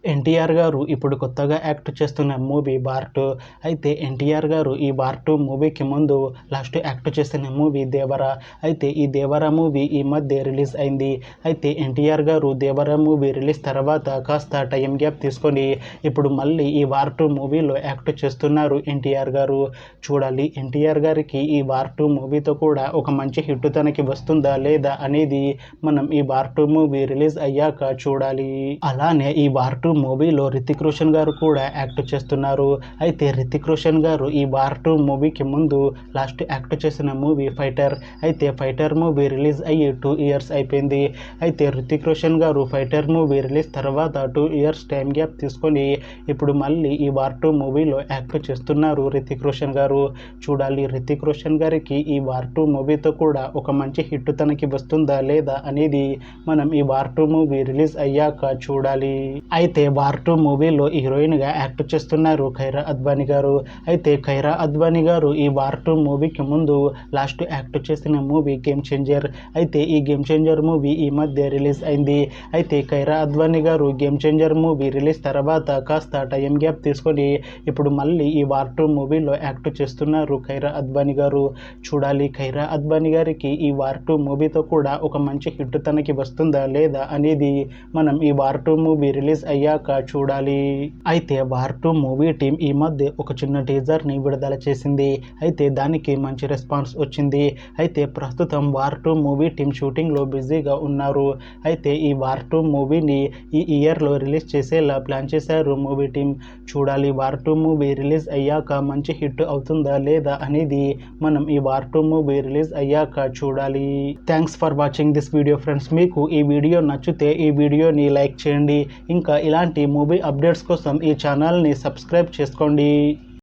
ఎన్టీఆర్ గారు ఇప్పుడు కొత్తగా యాక్ట్ చేస్తున్న మూవీ వార్ 2. అయితే ఎన్టీఆర్ గారు ఈ వార్ 2 మూవీకి ముందు లాస్ట్ యాక్ట్ చేసిన మూవీ దేవర. అయితే ఈ దేవర మూవీ ఈ మధ్య రిలీజ్ అయింది. అయితే ఎన్టీఆర్ గారు దేవర మూవీ రిలీజ్ తర్వాత కాస్త టైం గ్యాప్ తీసుకొని ఇప్పుడు మళ్ళీ ఈ వార్ 2 మూవీలో యాక్ట్ చేస్తున్నారు ఎన్టీఆర్ గారు. చూడాలి ఎన్టీఆర్ గారికి ఈ వార్ 2 మూవీతో కూడా ఒక మంచి హిట్ తనకి వస్తుందా లేదా అనేది మనం ఈ వార్ 2 మూవీ రిలీజ్ అయ్యాక చూడాలి. అలానే ఈ వార్ 2 మూవీలో రితిక్ రోషన్ గారు కూడా యాక్ట్ చేస్తున్నారు. అయితే రితిక్ రోషన్ గారు ఈ వార్ 2 మూవీకి ముందు లాస్ట్ యాక్ట్ చేసిన మూవీ ఫైటర్. అయితే ఫైటర్ మూవీ రిలీజ్ అయ్యి 2 ఇయర్స్ అయిపోయింది. అయితే రితిక్ రోషన్ గారు ఫైటర్ మూవీ రిలీజ్ తర్వాత 2 ఇయర్స్ టైం గ్యాప్ తీసుకొని ఇప్పుడు మళ్ళీ ఈ వార్ 2 మూవీలో యాక్ట్ చేస్తున్నారు రితిక్ రోషన్ గారు. చూడాలి రితిక్ రోషన్ గారికి ఈ వార్ 2 మూవీతో కూడా ఒక మంచి హిట్ తనకి వస్తుందా లేదా అనేది మనం ఈ వార్ 2 మూవీ రిలీజ్ అయ్యాక చూడాలి. అయితే వార్ 2 మూవీలో హీరోయిన్గా యాక్ట్ చేస్తున్నారు ఖైరా అద్వానీ గారు. అయితే ఖైరా అద్వానీ గారు ఈ వార్ 2 మూవీకి ముందు లాస్ట్ యాక్ట్ చేసిన మూవీ గేమ్ చేంజర్. అయితే ఈ గేమ్ చేంజర్ మూవీ ఈ మధ్య రిలీజ్ అయింది. అయితే ఖైరా అద్వానీ గారు గేమ్ చేంజర్ మూవీ రిలీజ్ తర్వాత కాస్త టైం గ్యాప్ తీసుకొని ఇప్పుడు మళ్ళీ ఈ వార్ 2 మూవీలో యాక్ట్ చేస్తున్నారు ఖైరా అద్వానీ గారు. చూడాలి ఖైరా అద్వానీ గారికి ఈ వార్ 2 మూవీతో కూడా ఒక మంచి హిట్ తనకి వస్తుందా లేదా అనేది మనం ఈ వార్ 2 మూవీ రిలీజ్ అయ్యాక చూడాలి. అయితే వార్ 2 మూవీ టీం ఈ మధ్య ఒక చిన్న టీజర్ని విడుదల చేసింది. అయితే దానికి మంచి రెస్పాన్స్ వచ్చింది. అయితే ప్రస్తుతం వార్ 2 మూవీ టీం షూటింగ్లో బిజీగా ఉన్నారు. అయితే ఈ వార్ 2 మూవీని ఈ ఇయర్లో రిలీజ్ చేసేలా ప్లాన్ చేశారు మూవీ టీం. చూడాలి వార్ 2 మూవీ రిలీజ్ అయ్యాక మంచి హిట్ అవుతుందా లేదా అనేది మనం ఈ వార్ 2 మూవీ రిలీజ్ అయ్యాక చూడాలి. Thanks for watching this video friends. మీకు ఈ వీడియో నచ్చితే ఈ వీడియోని లైక్ చేయండి. ఇంకా ఇలాంటి మూవీ అప్డేట్స్ కోసం ఈ ఛానల్ని సబ్స్క్రైబ్ చేసుకోండి.